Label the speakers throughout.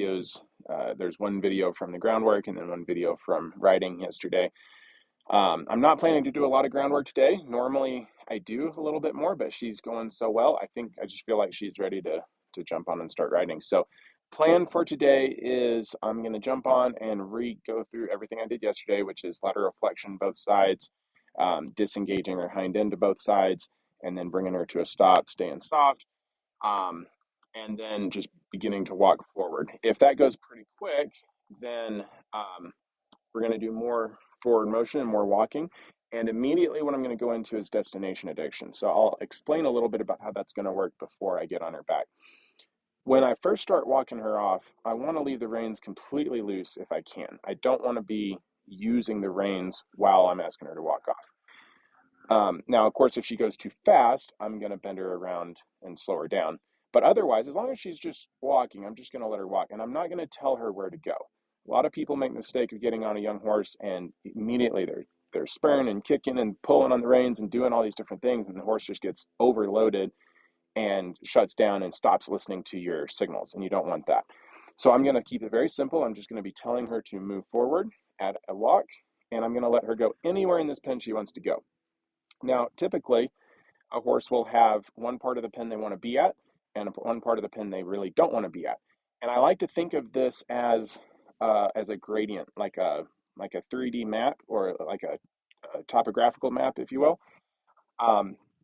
Speaker 1: videos. There's one video from the groundwork and then one video from riding yesterday. I'm not planning to do a lot of groundwork today. Normally I do a little bit more, but she's going so well. I just feel like she's ready to jump on and start riding. So plan for today is I'm going to jump on and go through everything I did yesterday, which is lateral flexion both sides, disengaging her hind end to both sides, and then bringing her to a stop, staying soft, and then just beginning to walk forward. If that goes pretty quick, then we're going to do more forward motion and more walking. And immediately what I'm going to go into is destination addiction. So I'll explain a little bit about how that's going to work before I get on her back. When I first start walking her off, I want to leave the reins completely loose if I can. I don't want to be using the reins while I'm asking her to walk off. Now, of course, if she goes too fast, I'm going to bend her around and slow her down. But otherwise, as long as she's just walking, I'm just going to let her walk. And I'm not going to tell her where to go. A lot of people make the mistake of getting on a young horse and immediately they're spurring and kicking and pulling on the reins and doing all these different things. And the horse just gets overloaded and shuts down and stops listening to your signals. And you don't want that. So I'm going to keep it very simple. I'm just going to be telling her to move forward at a walk. And I'm going to let her go anywhere in this pen she wants to go. Now, typically, a horse will have one part of the pen they want to be at and one part of the pen they really don't want to be at. And I like to think of this as a gradient, like a 3D map or like a topographical map, if you will.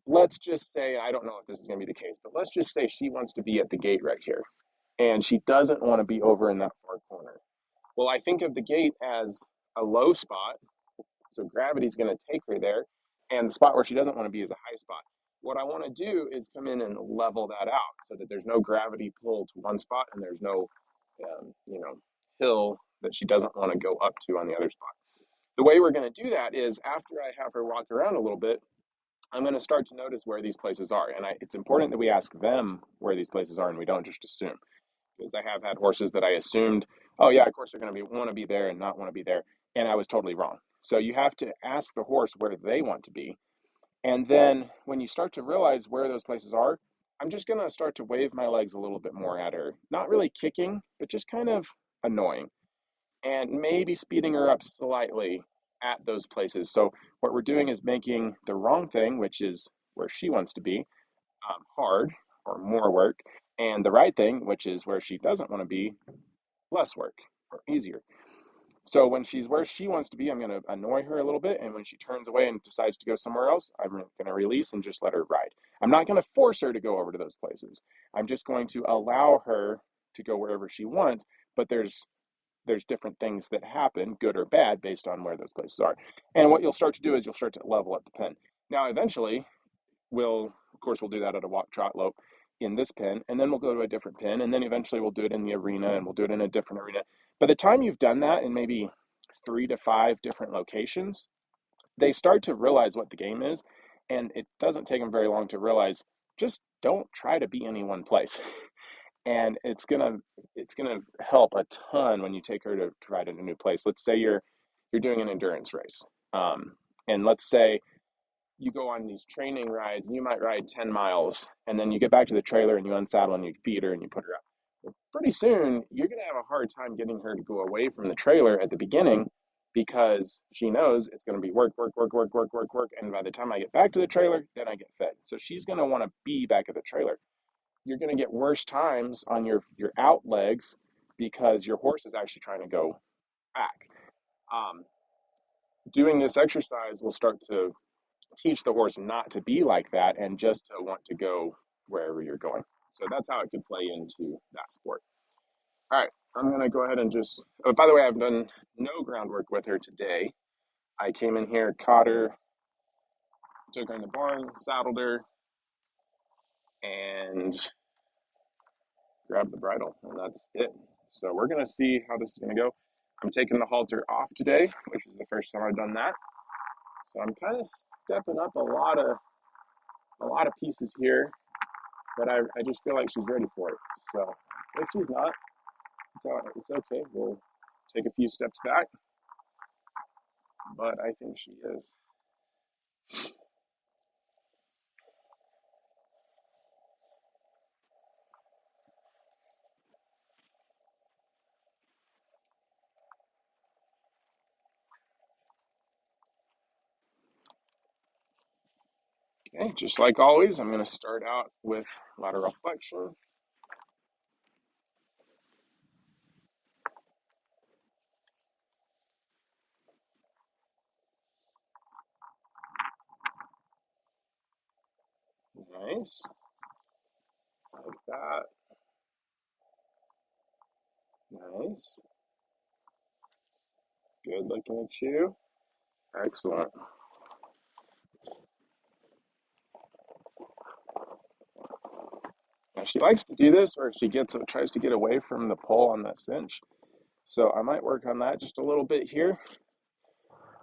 Speaker 1: Let's just say, I don't know if this is going to be the case, but let's just say she wants to be at the gate right here, and she doesn't want to be over in that far corner. Well, I think of the gate as a low spot, so gravity's going to take her there, and the spot where she doesn't want to be is a high spot. What I want to do is come in and level that out so that there's no gravity pull to one spot and there's no, hill that she doesn't want to go up to on the other spot. The way we're going to do that is after I have her walk around a little bit, I'm going to start to notice where these places are. And it's important that we ask them where these places are and we don't just assume. Because I have had horses that I assumed, oh yeah, of course they're going to want to be there and not want to be there. And I was totally wrong. So you have to ask the horse where they want to be. And then when you start to realize where those places are, I'm just going to start to wave my legs a little bit more at her. Not really kicking, but just kind of annoying. And maybe speeding her up slightly at those places. So what we're doing is making the wrong thing, which is where she wants to be, hard or more work, and the right thing, which is where she doesn't want to be, less work or easier. So when she's where she wants to be, I'm going to annoy her a little bit. And when she turns away and decides to go somewhere else, I'm going to release and just let her ride. I'm not going to force her to go over to those places. I'm just going to allow her to go wherever she wants. But there's different things that happen, good or bad, based on where those places are. And what you'll start to do is you'll start to level up the pen. Now, eventually, we'll do that at a walk, trot, lope in this pen, and then we'll go to a different pen, and then eventually we'll do it in the arena, and we'll do it in a different arena. By the time you've done that in maybe 3 to 5 different locations, they start to realize what the game is, and it doesn't take them very long to realize just don't try to be any one place. And it's gonna help a ton when you take her to ride in a new place. Let's say you're doing an endurance race, and let's say you go on these training rides and you might ride 10 miles and then you get back to the trailer and you unsaddle and you feed her and you put her out. Well, pretty soon you're going to have a hard time getting her to go away from the trailer at the beginning because she knows it's going to be work, work, work, work, work, work, work. And by the time I get back to the trailer, then I get fed. So she's going to want to be back at the trailer. You're going to get worse times on your out legs because your horse is actually trying to go back. Doing this exercise will start to teach the horse not to be like that and just to want to go wherever you're going. So that's how it could play into that sport. All right, I'm going to go ahead and just, oh, by the way, I've done no groundwork with her today. I came in here, caught her, took her in the barn, saddled her, and grabbed the bridle, and that's it. So we're going to see how this is going to go. I'm taking the halter off today, which is the first time I've done that. So I'm kind of stepping up a lot of pieces here, but I just feel like she's ready for it. So if she's not, it's okay. We'll take a few steps back, but I think she is. Okay, just like always, I'm going to start out with lateral flexion. Nice, like that. Nice. Good looking at you. Excellent. Now she likes to do this where she tries to get away from the pull on that cinch. So I might work on that just a little bit here.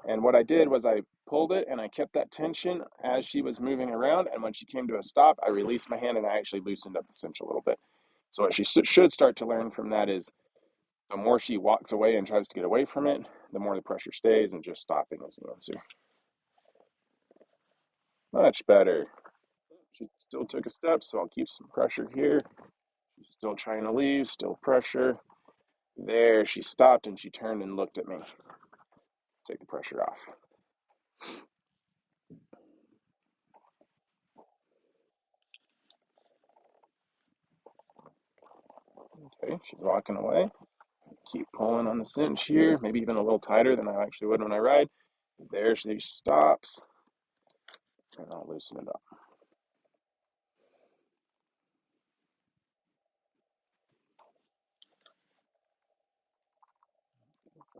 Speaker 1: And what I did was I pulled it and I kept that tension as she was moving around. And when she came to a stop, I released my hand and I actually loosened up the cinch a little bit. So what she should start to learn from that is the more she walks away and tries to get away from it, the more the pressure stays, and just stopping is the answer. Much better. She still took a step, so I'll keep some pressure here. She's still trying to leave, still pressure. There, she stopped and she turned and looked at me. Take the pressure off. Okay, she's walking away. Keep pulling on the cinch here, maybe even a little tighter than I actually would when I ride. There she stops, and I'll loosen it up.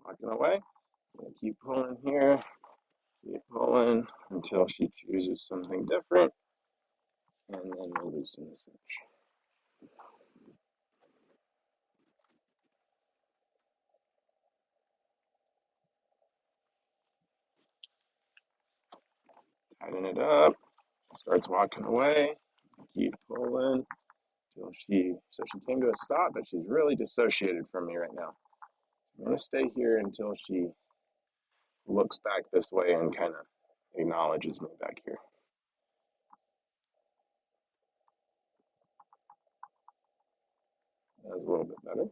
Speaker 1: Walking away. Keep pulling here, keep pulling until she chooses something different, and then we'll loosen the cinch. Tighten it up. Starts walking away. Keep pulling until she came to a stop, but she's really dissociated from me right now. I'm gonna stay here until she looks back this way and kind of acknowledges me back here. That was a little bit better.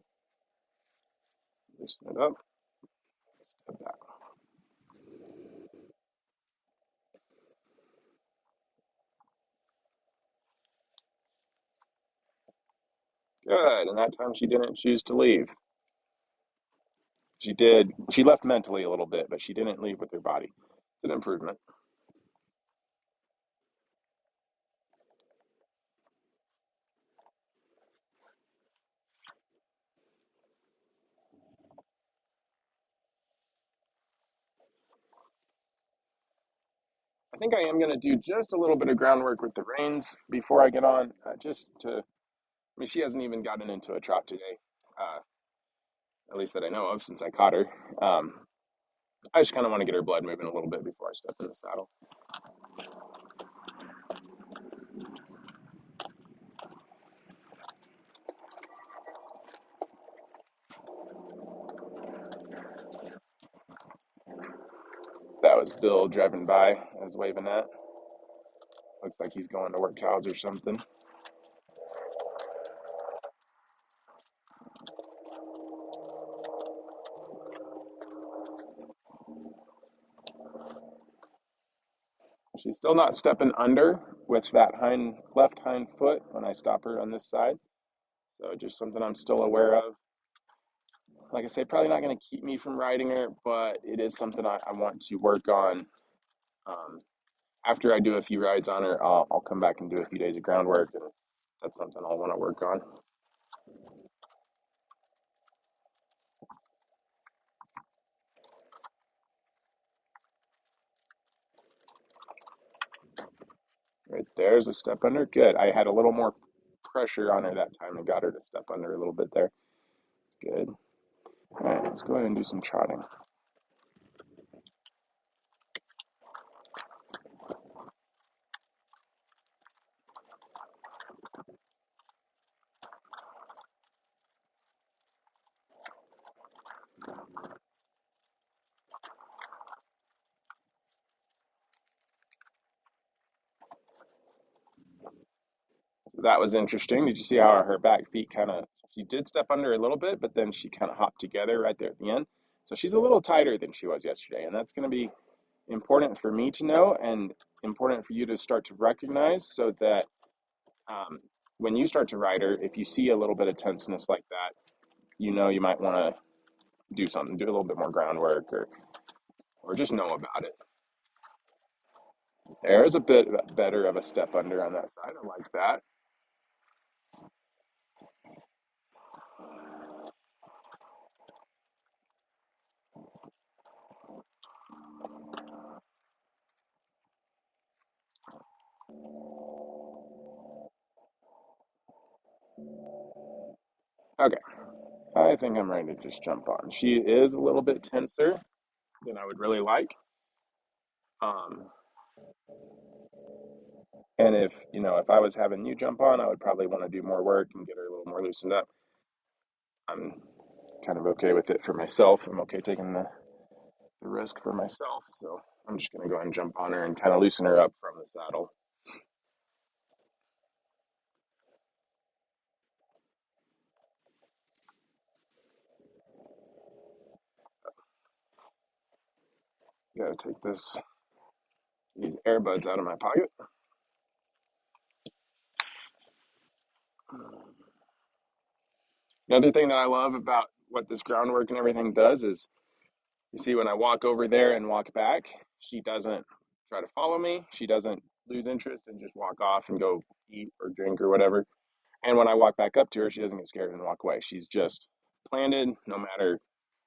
Speaker 1: Loosen it up. Step back. Good. And that time she didn't choose to leave. She did. She left mentally a little bit, but she didn't leave with her body. It's an improvement. I think I am going to do just a little bit of groundwork with the reins before I get on, just to. I mean, she hasn't even gotten into a trot today, uh, at least that I know of, since I caught her. Um, I just kind of want to get her blood moving a little bit before I step in the saddle. That was Bill driving by. I was waving at. Looks like he's going to work cows or something. She's still not stepping under with that left hind foot when I stop her on this side. So just something I'm still aware of. Like I say, probably not going to keep me from riding her, but it is something I want to work on. Um, After I do a few rides on her, I'll come back and do a few days of groundwork, and that's something I'll want to work on. Right there's a step under. Good. I had a little more pressure on her that time and got her to step under a little bit there. Good. All right, let's go ahead and do some trotting. So that was interesting. Did you see how her back feet she did step under a little bit, but then she kind of hopped together right there at the end. So she's a little tighter than she was yesterday, and that's going to be important for me to know and important for you to start to recognize so that um, when you start to ride her, if you see a little bit of tenseness like that, you know you might want to do something, do a little bit more groundwork, or just know about it. There's a bit better of a step under on that side. I like that. Okay, I think I'm ready to just jump on. She is a little bit tenser than I would really like. Um, and if if I was having you jump on, I would probably want to do more work and get her a little more loosened up. I'm kind of okay with it for myself. I'm okay taking the risk for myself. So I'm just going to go ahead and jump on her and kind of loosen her up from the saddle. Got to take these earbuds out of my pocket. Another thing that I love about what this groundwork and everything does is you see when I walk over there and walk back, she doesn't try to follow me. She doesn't lose interest and just walk off and go eat or drink or whatever. And when I walk back up to her, she doesn't get scared and walk away. She's just planted no matter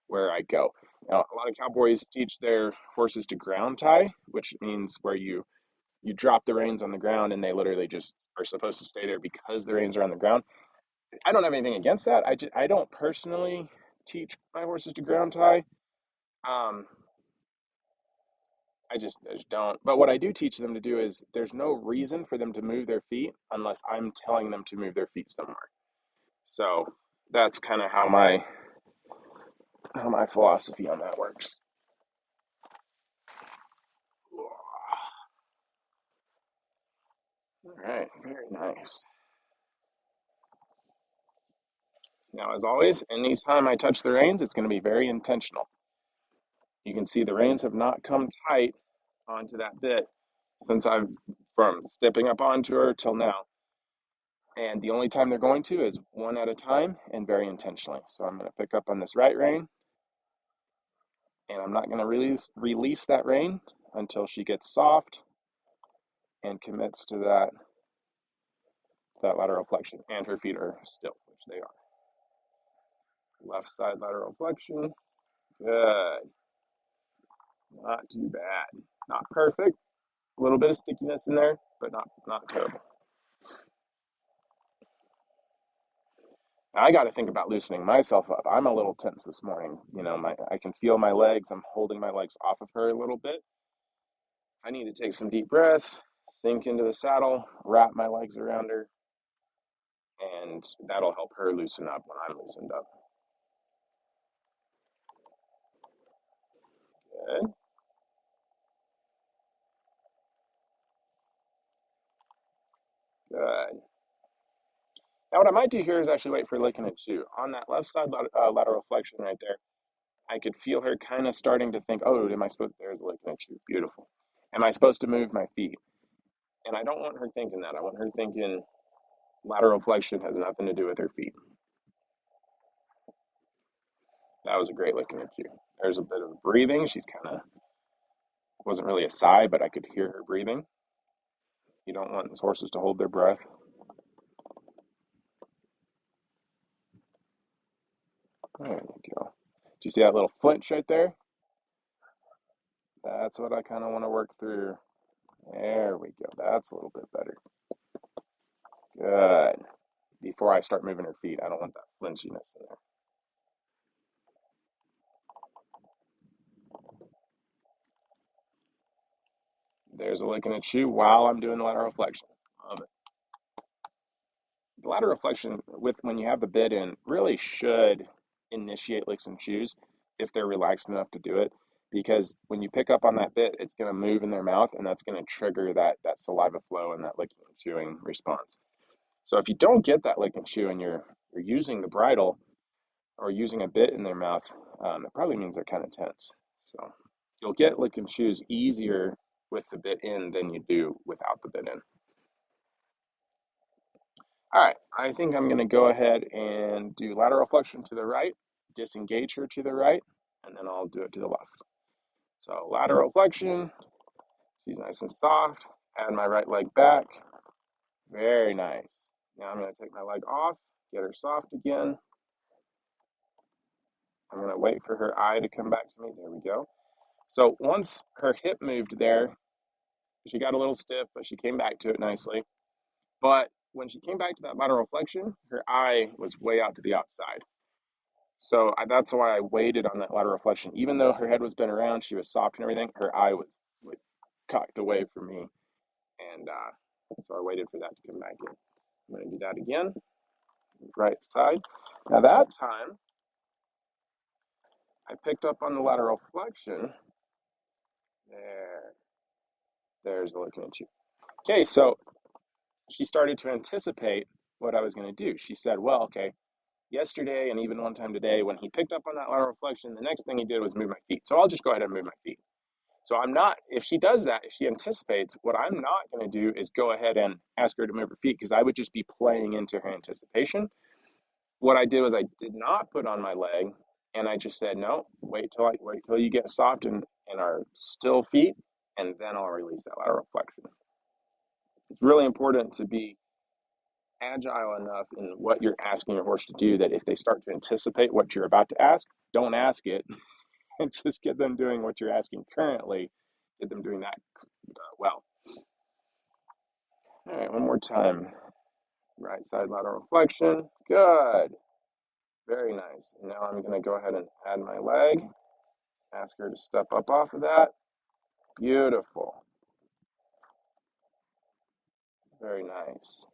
Speaker 1: where I go. Now, a lot of cowboys teach their horses to ground tie, which means where you drop the reins on the ground and they literally just are supposed to stay there because the reins are on the ground. I don't have anything against that. I don't personally teach my horses to ground tie. Um, I just don't. But what I do teach them to do is there's no reason for them to move their feet unless I'm telling them to move their feet somewhere. So that's kind of how my philosophy on that works. All right, very nice. Now, as always, anytime I touch the reins, it's going to be very intentional. You can see the reins have not come tight onto that bit since I've from stepping up onto her till now. And the only time they're going to is one at a time and very intentionally. So I'm going to pick up on this right rein and I'm not going to release that rein until she gets soft and commits to that lateral flexion and her feet are still, which they are. Left side lateral flexion. Good. Not too bad. Not perfect. A little bit of stickiness in there, but not terrible. I got to think about loosening myself up. I'm a little tense this morning. I can feel my legs. I'm holding my legs off of her a little bit. I need to take some deep breaths, sink into the saddle, wrap my legs around her, and that'll help her loosen up when I'm loosened up. Good. Good. Now, what I might do here is actually wait for licking and chew. On that left side lateral flexion right there, I could feel her kind of starting to think, oh, am I supposed, there's lick and chew. Beautiful. Am I supposed to move my feet? And I don't want her thinking that. I want her thinking lateral flexion has nothing to do with her feet. That was a great lick and chew. There's a bit of breathing. She's kind of, wasn't really a sigh, but I could hear her breathing. You don't want these horses to hold their breath. There you go. Do you see that little flinch right there? That's what I kind of want to work through. There we go. That's a little bit better. Good. Before I start moving her feet, I don't want that flinchiness in there. There's a lick and a chew while I'm doing the lateral flexion. Love it. The lateral flexion with when you have the bit in really should initiate licks and chews if they're relaxed enough to do it. Because when you pick up on that bit, it's going to move in their mouth and that's going to trigger that saliva flow and that licking and chewing response. So if you don't get that lick and chew and you're using the bridle or using a bit in their mouth, it probably means they're kind of tense. So You'll get lick and chews easier with the bit in than you do without the bit in. All right, I think I'm going to go ahead and do lateral flexion to the right, disengage her to the right, and then I'll do it to the left. So lateral flexion, she's nice and soft. Add my right leg back. Very nice. Now I'm going to take my leg off, get her soft again. I'm going to wait for her eye to come back to me. There we go. So once her hip moved there, she got a little stiff, but she came back to it nicely. But when she came back to that lateral flexion, her eye was way out to the outside. So that's why I waited on that lateral flexion. Even though her head was bent around, she was soft and everything, her eye was like cocked away from me. And so I waited for that to come back in. I'm going to do that again, right side. Now that time, I picked up on the lateral flexion. There's the looking at you. Okay, so she started to anticipate what I was going to do. She said, well, okay, yesterday and even one time today, when he picked up on that lateral flexion, the next thing he did was move my feet. So I'll just go ahead and move my feet. So I'm not, if she does that, if she anticipates, what I'm not going to do is go ahead and ask her to move her feet because I would just be playing into her anticipation. What I did was I did not put on my leg and I just said, no, wait till you get soft and are still feet, and then I'll release that lateral flexion. It's really important to be agile enough in what you're asking your horse to do that if they start to anticipate what you're about to ask, don't ask it and just get them doing what you're asking currently. Get them doing that well. All right, one more time. Right side lateral flexion. Good. Very nice. And now I'm going to go ahead and add my leg. Ask her to step up off of that. Beautiful. Very nice.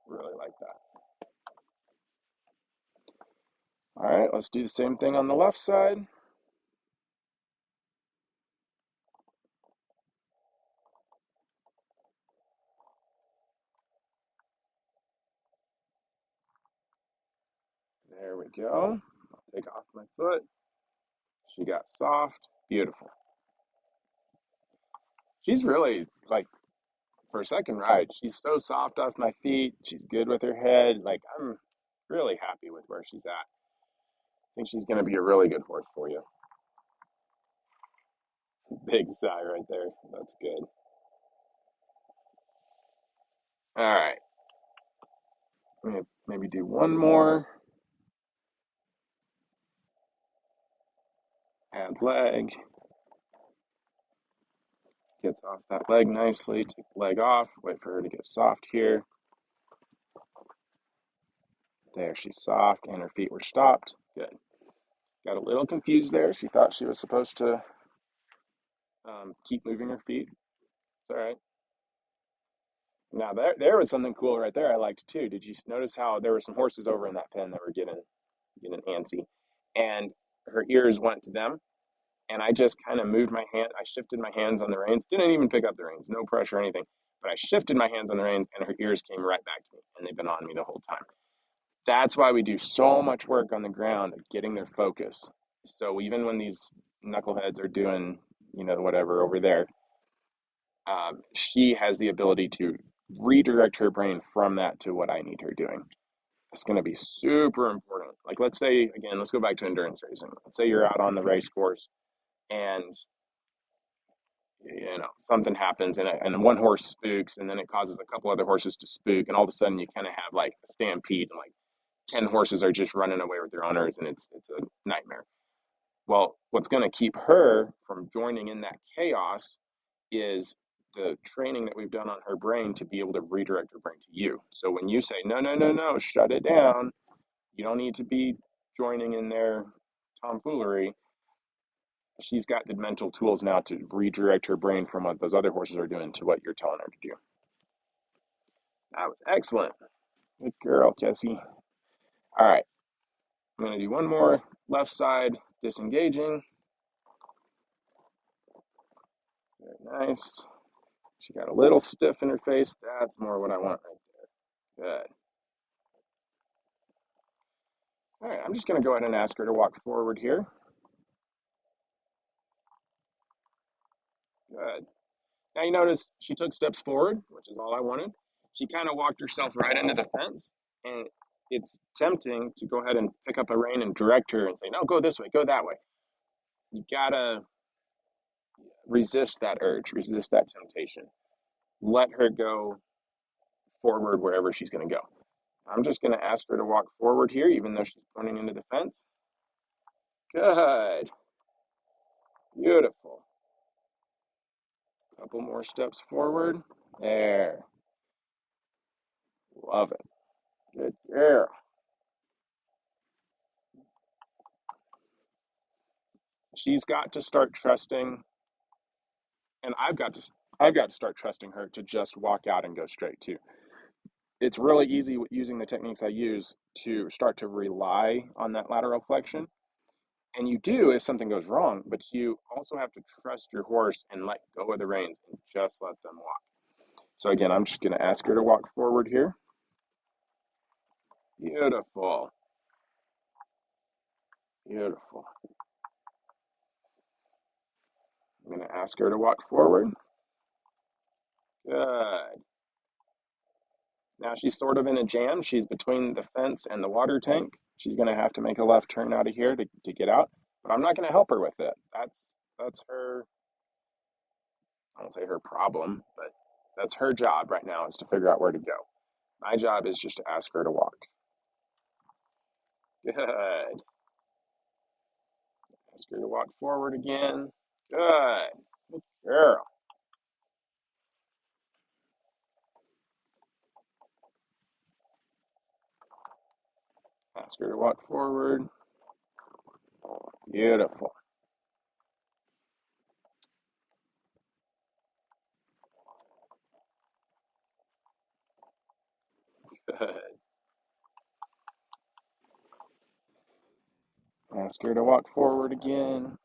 Speaker 1: Really like that. All right, let's do the same thing on the left side. There we go. I'll take off my foot. She got soft. Beautiful. She's really like for a second ride. She's so soft off my feet. She's good with her head. Like I'm really happy with where she's at. I think she's going to be a really good horse for you. Big sigh right there. That's good. All right. Maybe do one more. Add leg. Gets off that leg nicely. Take the leg off. Wait for her to get soft here. There, she's soft and her feet were stopped. Good. Got a little confused there. She thought she was supposed to keep moving her feet. It's all right. Now there was something cool right there I liked too. Did you notice how there were some horses over in that pen that were getting antsy, and her ears went to them, and I just kind of moved my hand. I shifted my hands on the reins. Didn't even pick up the reins. No pressure or anything. But I shifted my hands on the reins, and her ears came right back to me, and they've been on me the whole time. That's why we do so much work on the ground of getting their focus. So even when these knuckleheads are doing, whatever over there, she has the ability to redirect her brain from that to what I need her doing. It's going to be super important. Like, let's say, again, let's go back to endurance racing. Let's say you're out on the race course and, something happens and one horse spooks and then it causes a couple other horses to spook. And all of a sudden you kind of have like a stampede and like 10 horses are just running away with their owners and it's a nightmare. Well, what's going to keep her from joining in that chaos is the training that we've done on her brain to be able to redirect her brain to you. So when you say, no, no, no, no, shut it down, you don't need to be joining in their tomfoolery, she's got the mental tools now to redirect her brain from what those other horses are doing to what you're telling her to do. That was excellent. Good girl, Kessie. All right. I'm going to do one more left side disengaging. Very nice. She got a little stiff in her face. That's more what I want right there. Good. All right, I'm just going to go ahead and ask her to walk forward here. Good. Now you notice she took steps forward, which is all I wanted. She kind of walked herself right into the fence, and it's tempting to go ahead and pick up a rein and direct her and say, no, go this way, go that way. You gotta resist that urge, resist that temptation. Let her go forward wherever she's going to go. I'm just going to ask her to walk forward here, even though she's pointing into the fence. Good. Beautiful. Couple more steps forward. There. Love it. Good girl. She's got to start trusting, and I've got to start trusting her to just walk out and go straight too. It's really easy using the techniques I use to start to rely on that lateral flexion. And you do if something goes wrong, but you also have to trust your horse and let go of the reins and just let them walk. So again, I'm just going to ask her to walk forward here. Beautiful. Beautiful. I'm going to ask her to walk forward. Good. Now she's sort of in a jam. She's between the fence and the water tank. She's going to have to make a left turn out of here to get out. But I'm not going to help her with it. That's her, I won't say her problem, but that's her job right now is to figure out where to go. My job is just to ask her to walk. Good. Ask her to walk forward again. Good. Good girl. Ask her to walk forward. Beautiful. Good. Ask her to walk forward again.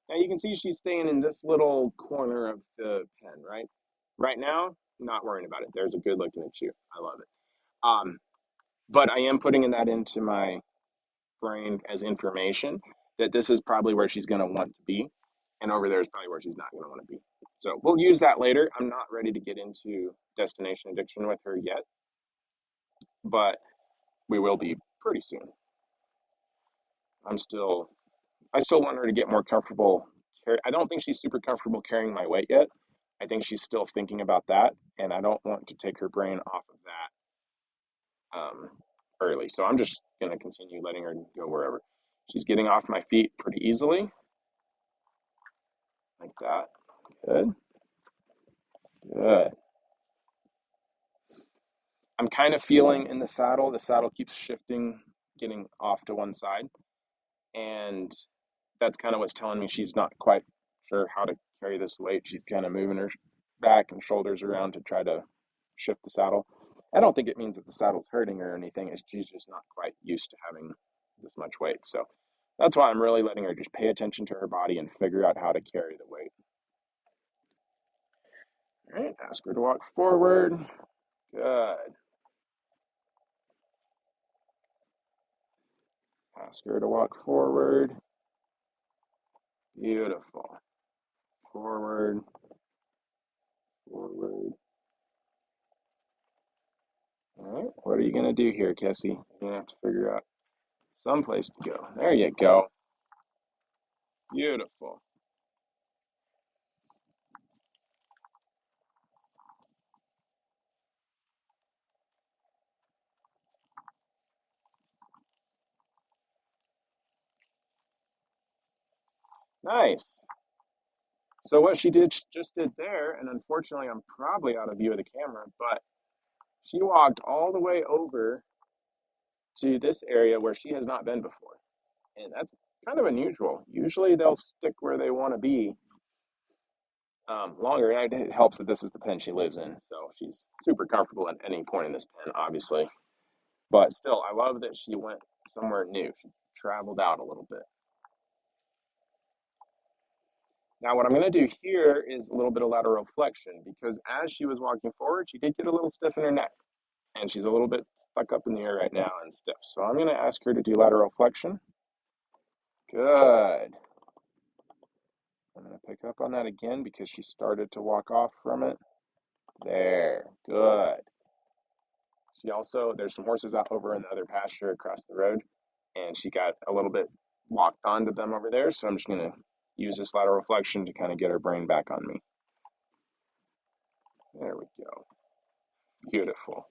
Speaker 1: Now you can see she's staying in this little corner of the pen, right? Right now, not worrying about it. There's a good looking at you. I love it. Um, but I am putting that into my brain as information that this is probably where she's going to want to be, and over there is probably where she's not going to want to be. So we'll use that later. I'm not ready to get into destination addiction with her yet, but we will be pretty soon. I still want her to get more comfortable. I don't think she's super comfortable carrying my weight yet. I think she's still thinking about that, and I don't want to take her brain off of that early. So I'm just going to continue letting her go wherever. She's getting off my feet pretty easily, like that. Good, good. I'm kind of feeling in the saddle. The saddle keeps shifting, getting off to one side, and that's kind of what's telling me she's not quite sure how to carry this weight. She's kind of moving her back and shoulders around to try to shift the saddle. I don't think it means that the saddle's hurting her or anything. She's just not quite used to having this much weight. So that's why I'm really letting her just pay attention to her body and figure out how to carry the weight. All right, ask her to walk forward. Good. Ask her to walk forward. Beautiful. Forward, forward. All right, what are you going to do here, Kessie? You're going to have to figure out some place to go. There you go. Beautiful. Nice. So what she just did there, and unfortunately I'm probably out of view of the camera, but she walked all the way over to this area where she has not been before. And that's kind of unusual. Usually they'll stick where they want to be longer. And it helps that this is the pen she lives in. So she's super comfortable at any point in this pen, obviously. But still, I love that she went somewhere new. She traveled out a little bit. Now, what I'm going to do here is a little bit of lateral flexion because as she was walking forward, she did get a little stiff in her neck. And she's a little bit stuck up in the air right now and stiff. So I'm going to ask her to do lateral flexion. Good. I'm going to pick up on that again because she started to walk off from it. There, good. She also, there's some horses out over in the other pasture across the road, and she got a little bit locked onto them over there. So I'm just going to use this lateral reflection to kind of get her brain back on me. There we go. Beautiful.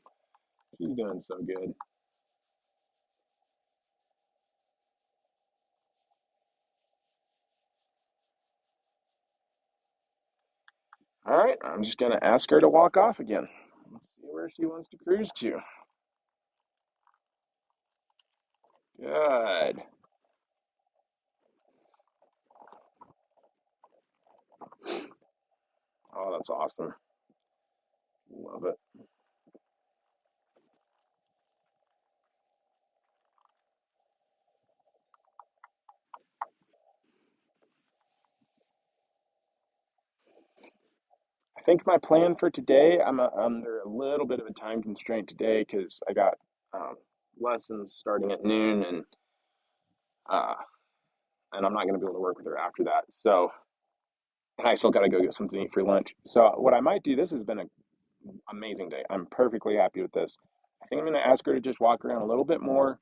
Speaker 1: She's doing so good. All right, I'm just going to ask her to walk off again. Let's see where she wants to cruise to. Good. Oh, that's awesome. Love it. I think my plan for today, I'm under a little bit of a time constraint today because I got um, lessons starting at noon, uh, and I'm not going to be able to work with her after that. So, and I still got to go get something to eat for lunch. So, what I might do, this has been an amazing day. I'm perfectly happy with this. I think I'm going to ask her to just walk around a little bit more,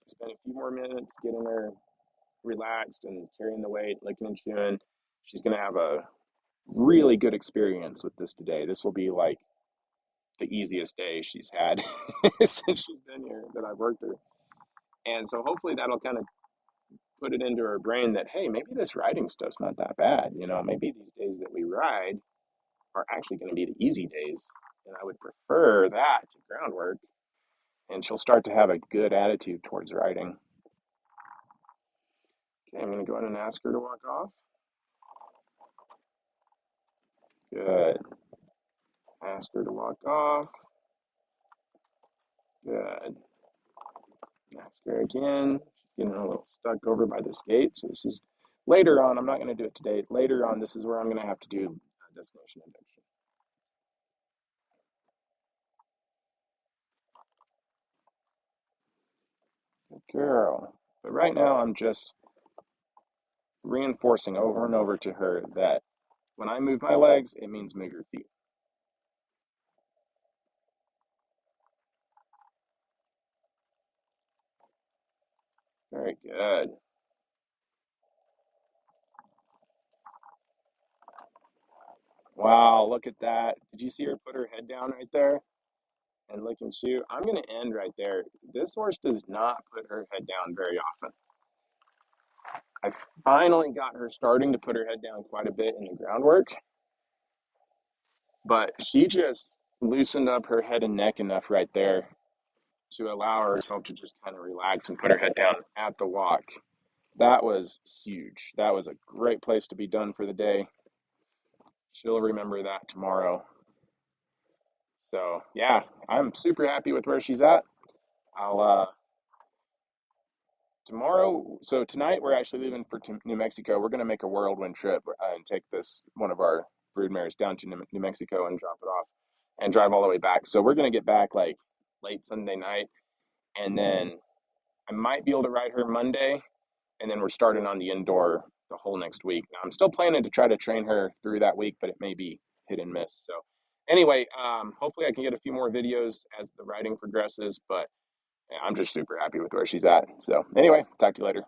Speaker 1: spend a few more minutes getting her relaxed and carrying the weight, licking and chewing. She's going to have a really good experience with this today. This will be like the easiest day she's had since she's been here that I've worked her. And so hopefully that'll kind of put it into her brain that, hey, maybe this riding stuff's not that bad. You know, maybe these days that we ride are actually going to be the easy days. And I would prefer that to groundwork. And she'll start to have a good attitude towards riding. Okay, I'm going to go ahead and ask her to walk off. Good. Ask her to walk off. Good. Ask her again. She's getting a little stuck over by this gate. So this is later on. I'm not going to do it today. Later on, this is where I'm going to have to do destination induction. Good girl. But right now, I'm just reinforcing over and over to her that when I move my legs, it means move your feet. Very good. Wow, look at that. Did you see her put her head down right there and lick and chew? I'm going to end right there. This horse does not put her head down very often. I finally got her starting to put her head down quite a bit in the groundwork, but she just loosened up her head and neck enough right there to allow herself to just kind of relax and put her head down at the walk. That was huge. That was a great place to be done for the day. She'll remember that tomorrow. So, yeah, I'm super happy with where she's at. I'll tomorrow. So tonight we're actually leaving for New Mexico. We're going to make a whirlwind trip and take this one of our brood mares down to New Mexico and drop it off and drive all the way back. So we're going to get back like late Sunday night, and then I might be able to ride her Monday, and then we're starting on the indoor the whole next week. Now I'm still planning to try to train her through that week, but it may be hit and miss. So anyway, hopefully I can get a few more videos as the riding progresses, but yeah, I'm just super happy with where she's at. So anyway, talk to you later.